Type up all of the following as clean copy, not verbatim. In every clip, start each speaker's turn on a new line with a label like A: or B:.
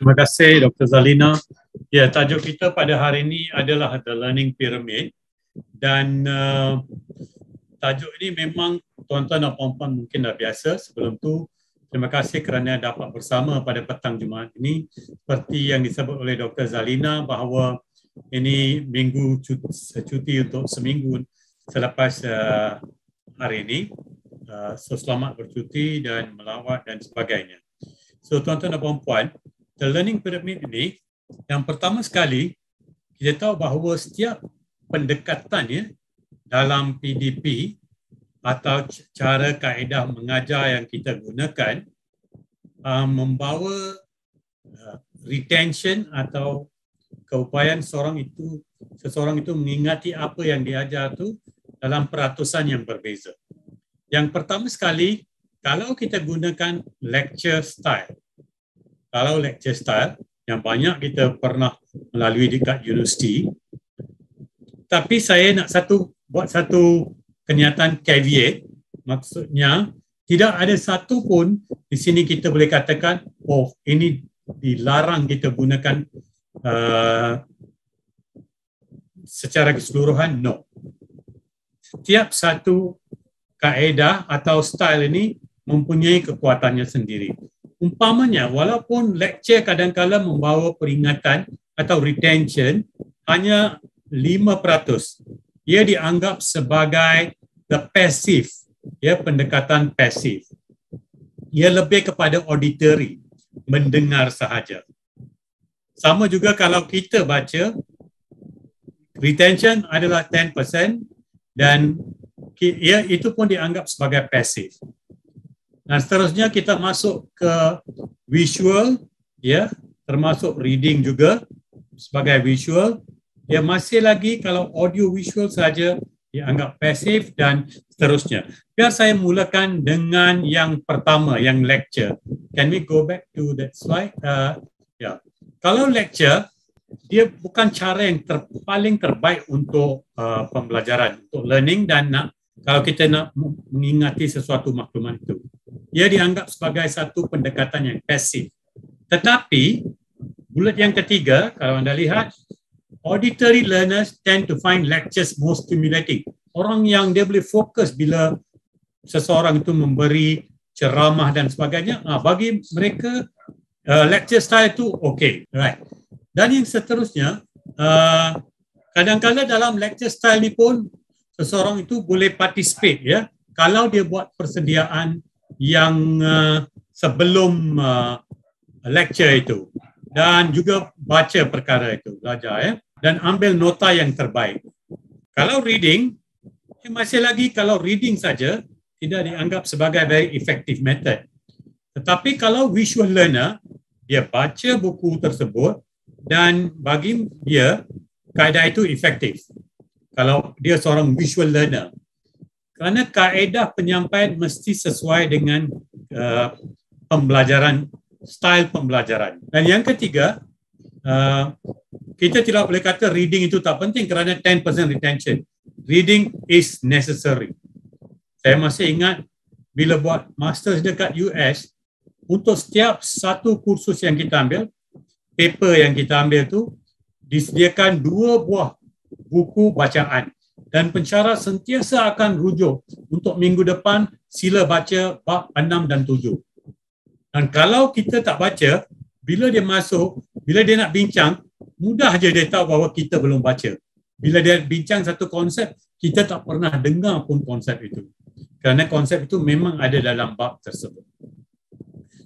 A: Terima kasih Dr. Zalina. Ya, tajuk kita pada hari ini adalah The Learning Pyramid dan tajuk ini memang tuan-tuan dan puan-puan mungkin dah biasa. Sebelum tu, terima kasih kerana dapat bersama pada petang Jumaat ini. Seperti yang disebut oleh Dr. Zalina bahawa ini minggu cuti untuk seminggu selepas hari ini. So selamat bercuti dan melawat dan sebagainya. So tuan-tuan dan puan-puan, The Learning Pyramid ini, yang pertama sekali, kita tahu bahawa setiap pendekatannya dalam PDP atau cara kaedah mengajar yang kita gunakan membawa retention atau keupayaan seseorang itu mengingati apa yang diajar itu dalam peratusan yang berbeza. Yang pertama sekali, kalau kita gunakan lecture style. Kalau lecture style yang banyak kita pernah melalui dekat universiti, tapi saya nak buat satu kenyataan caveat, maksudnya tidak ada satu pun di sini kita boleh katakan, oh ini dilarang kita gunakan secara keseluruhan, no. Setiap satu kaedah atau style ini mempunyai kekuatannya sendiri. Umpamanya, walaupun lecture kadang-kadang membawa peringatan atau retention hanya 5%, ia dianggap sebagai the passive, ya, pendekatan pasif. Ia lebih kepada auditory, mendengar sahaja. Sama juga kalau kita baca, retention adalah 10% dan ya, itu pun dianggap sebagai pasif. Dan seterusnya kita masuk ke visual, ya, termasuk reading juga sebagai visual. Ya, masih lagi kalau audio visual saja dianggap pasif dan seterusnya. Biar saya mulakan dengan yang pertama, yang lecture. Can we go back to that slide? Ya. Kalau lecture, dia bukan cara yang paling terbaik untuk pembelajaran, untuk learning dan kalau kita nak mengingati sesuatu maklumat itu. Ia dianggap sebagai satu pendekatan yang pasif. Tetapi, bullet yang ketiga, kalau anda lihat, auditory learners tend to find lectures more stimulating. Orang yang dia boleh fokus bila seseorang itu memberi ceramah dan sebagainya, bagi mereka, lecture style itu okay. Right. Dan yang seterusnya, kadang-kadang dalam lecture style ni pun, seseorang itu boleh participate, ya, kalau dia buat persediaan yang sebelum lecture itu dan juga baca perkara itu, belajar, ya, dan ambil nota yang terbaik. Kalau reading, masih lagi kalau reading saja tidak dianggap sebagai very effective method. Tetapi kalau visual learner, dia baca buku tersebut dan bagi dia kaedah itu efektif. Kalau dia seorang visual learner. Kerana kaedah penyampaian mesti sesuai dengan pembelajaran, style pembelajaran. Dan yang ketiga, kita tidak boleh kata reading itu tak penting kerana 10% retention. Reading is necessary. Saya masih ingat bila buat masters dekat US, untuk setiap satu kursus yang kita ambil, paper yang kita ambil tu disediakan 2 buah buku bacaan. Dan pensyarah sentiasa akan rujuk untuk minggu depan sila baca bab 6 dan 7. Dan kalau kita tak baca, bila dia masuk, bila dia nak bincang, mudah je dia tahu bahawa kita belum baca. Bila dia bincang satu konsep, kita tak pernah dengar pun konsep itu. Kerana konsep itu memang ada dalam bab tersebut.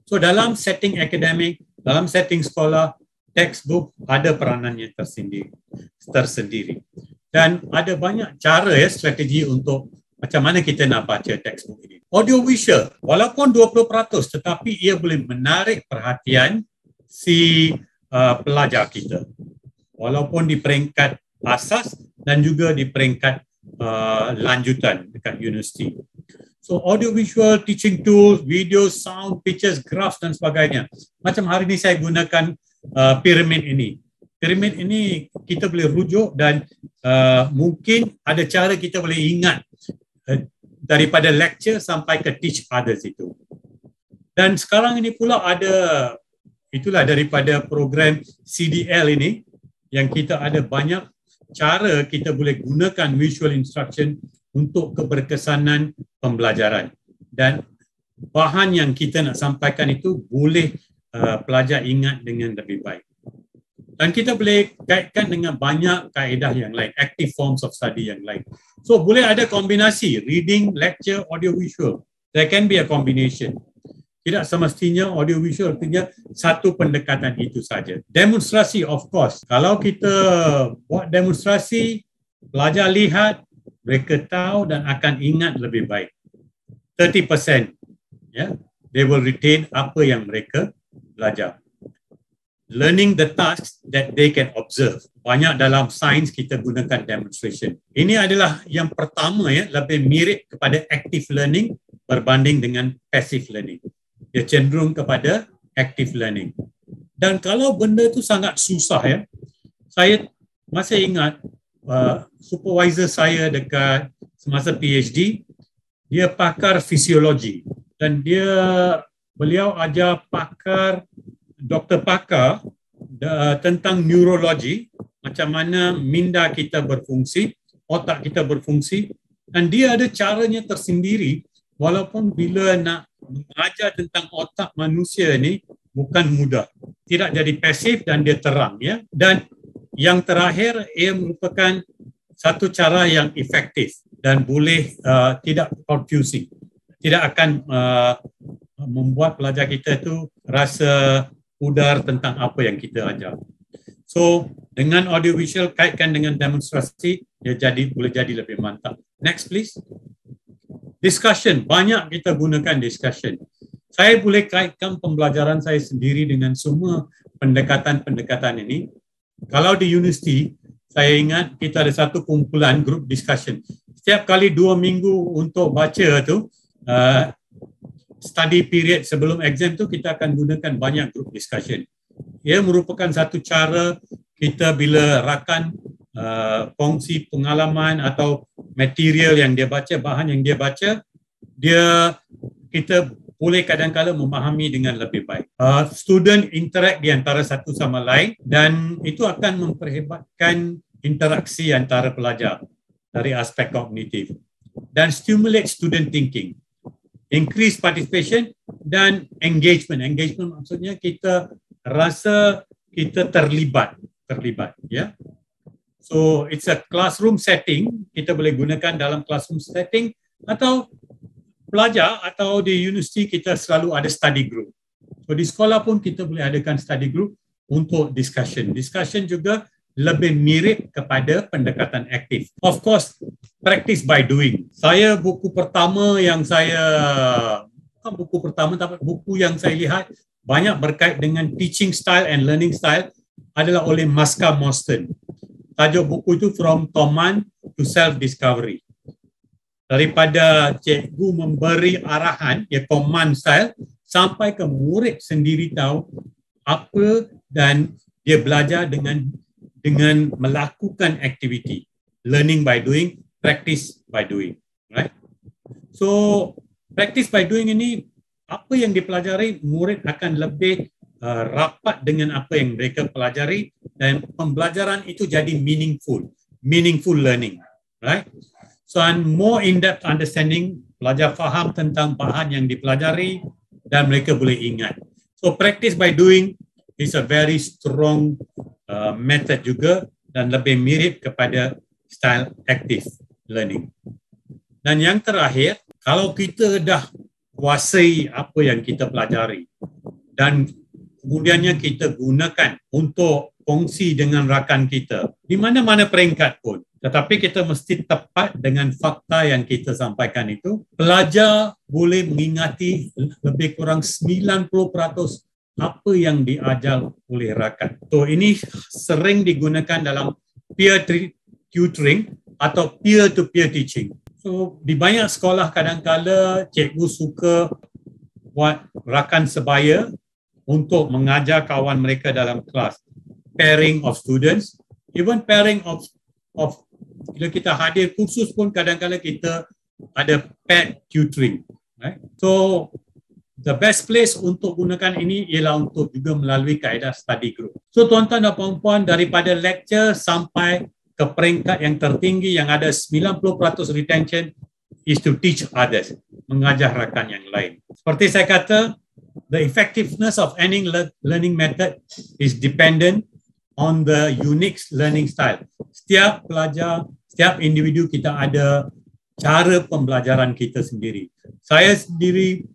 A: So dalam setting akademik, dalam setting sekolah, textbook ada peranannya tersendiri. Dan ada banyak cara, ya, strategi untuk macam mana kita nak baca textbook ini. Audio visual, walaupun 20%, tetapi ia boleh menarik perhatian si pelajar kita. Walaupun di peringkat asas dan juga di peringkat lanjutan dekat universiti. So audio visual teaching tools, video, sound, pictures, graphs dan sebagainya. Macam hari ini saya gunakan piramid ini. Piramid ini kita boleh rujuk dan mungkin ada cara kita boleh ingat daripada lecture sampai ke teach others itu. Dan sekarang ini pula ada itulah daripada program CDL ini yang kita ada banyak cara kita boleh gunakan visual instruction untuk keberkesanan pembelajaran. Dan bahan yang kita nak sampaikan itu boleh pelajar ingat dengan lebih baik. Dan kita boleh kaitkan dengan banyak kaedah yang lain, active forms of study yang lain. So boleh ada kombinasi, reading, lecture, audio visual. There can be a combination. Tidak semestinya audio visual artinya satu pendekatan itu saja. Demonstrasi, of course. Kalau kita buat demonstrasi, pelajar lihat, mereka tahu dan akan ingat lebih baik. 30%, they will retain apa yang mereka belajar. Learning the tasks that they can observe. Banyak dalam sains kita gunakan demonstration. Ini adalah yang pertama, lebih mirip kepada active learning berbanding dengan passive learning. Dia cenderung kepada active learning. Dan kalau benda itu sangat susah, saya masih ingat supervisor saya dekat semasa PhD, dia pakar fisiologi dan beliau ajar doktor pakar tentang neurologi, macam mana minda kita berfungsi, otak kita berfungsi, dan dia ada caranya tersendiri. Walaupun bila nak mengajar tentang otak manusia ni bukan mudah. Tidak jadi pasif dan dia terang, Dan yang terakhir, ia merupakan satu cara yang efektif dan boleh tidak confusing. Tidak akan membuat pelajar kita tu rasa pudar tentang apa yang kita ajar. So, dengan audiovisual kaitkan dengan demonstrasi, dia boleh jadi lebih mantap. Next please. Discussion, banyak kita gunakan discussion. Saya boleh kaitkan pembelajaran saya sendiri dengan semua pendekatan-pendekatan ini. Kalau di universiti, saya ingat kita ada satu kumpulan group discussion. Setiap kali 2 minggu untuk baca tu, study period sebelum exam tu, kita akan gunakan banyak group discussion. Ia merupakan satu cara kita bila rakan kongsi pengalaman atau material yang dia baca, bahan yang dia baca, kita boleh kadang-kadang memahami dengan lebih baik. Student interact di antara satu sama lain dan itu akan memperhebatkan interaksi antara pelajar dari aspek kognitif dan stimulate student thinking, increase participation dan engagement. Engagement maksudnya kita rasa kita terlibat, So it's a classroom setting, kita boleh gunakan dalam classroom setting atau pelajar atau di universiti kita selalu ada study group. So di sekolah pun kita boleh adakan study group untuk discussion. Discussion juga lebih mirip kepada pendekatan aktif. Of course, practice by doing. Buku yang saya lihat banyak berkait dengan teaching style and learning style adalah oleh Maska Mostyn. Tajuk buku itu From Command to Self-Discovery. Daripada cikgu memberi arahan, command style, sampai ke murid sendiri tahu apa dan dia belajar dengan melakukan aktiviti. Learning by doing, practice by doing. Right? So, practice by doing ini, apa yang dipelajari, murid akan lebih rapat dengan apa yang mereka pelajari dan pembelajaran itu jadi meaningful learning, right? So, and more in-depth understanding, pelajar faham tentang bahan yang dipelajari dan mereka boleh ingat. So, practice by doing is a very strong method juga dan lebih mirip kepada style active learning. Dan yang terakhir, kalau kita dah kuasai apa yang kita pelajari dan kemudiannya kita gunakan untuk kongsi dengan rakan kita di mana-mana peringkat pun, tetapi kita mesti tepat dengan fakta yang kita sampaikan itu, pelajar boleh mengingati lebih kurang 90% apa yang diajar oleh rakan. So ini sering digunakan dalam peer tutoring atau peer-to-peer teaching. So di banyak sekolah kadang-kala cikgu suka buat rakan sebaya untuk mengajar kawan mereka dalam kelas. Pairing of students, even pairing of bila kita hadir kursus pun kadang-kadang kita ada paired tutoring. Right? So the best place untuk gunakan ini ialah untuk juga melalui kaedah study group. So tuan-tuan dan puan-puan, daripada lecture sampai ke peringkat yang tertinggi yang ada 90% retention is to teach others, mengajar rakan yang lain. Seperti saya kata, the effectiveness of any learning method is dependent on the unique learning style. Setiap pelajar, setiap individu kita ada cara pembelajaran kita sendiri. Saya sendiri,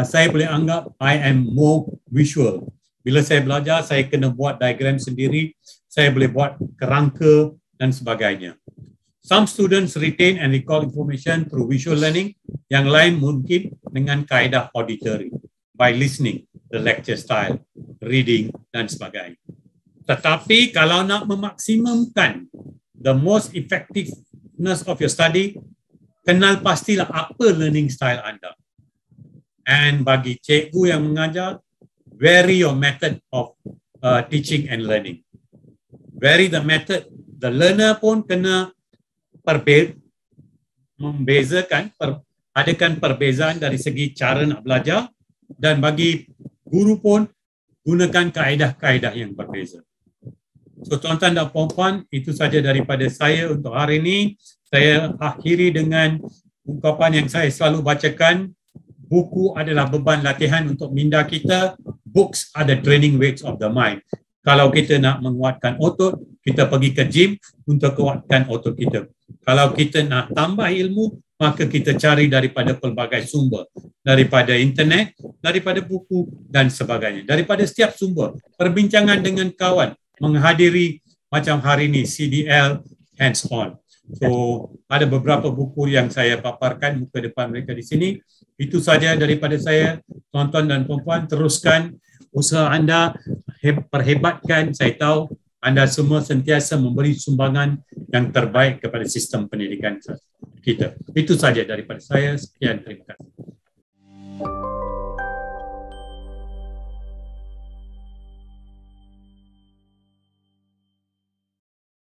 A: saya boleh anggap I am more visual. Bila saya belajar, saya kena buat diagram sendiri, saya boleh buat kerangka dan sebagainya. Some students retain and recall information through visual learning, yang lain mungkin dengan kaedah auditory, by listening, the lecture style, reading dan sebagainya. Tetapi kalau nak memaksimumkan the most effectiveness of your study, kenal pastilah apa learning style anda. And bagi cikgu yang mengajar, vary your method of teaching and learning. Vary the method. The learner pun kena membezakan, adakan perbezaan dari segi cara nak belajar, dan bagi guru pun gunakan kaedah-kaedah yang berbeza. So tuan-tuan dan puan-puan, itu saja daripada saya untuk hari ini. Saya akhiri dengan ungkapan yang saya selalu bacakan. Buku adalah beban latihan untuk minda kita. Books are the training weights of the mind. Kalau kita nak menguatkan otot, kita pergi ke gym untuk kuatkan otot kita. Kalau kita nak tambah ilmu, maka kita cari daripada pelbagai sumber. Daripada internet, daripada buku dan sebagainya. Daripada setiap sumber. Perbincangan dengan kawan, menghadiri macam hari ini, CDL, hands-on. So, ada beberapa buku yang saya paparkan muka depan mereka di sini. Itu saja daripada saya. Tuan-tuan dan puan-puan, teruskan usaha anda, perhebatkan. Saya tahu anda semua sentiasa memberi sumbangan yang terbaik kepada sistem pendidikan kita. Itu saja daripada saya. Sekian, terima kasih.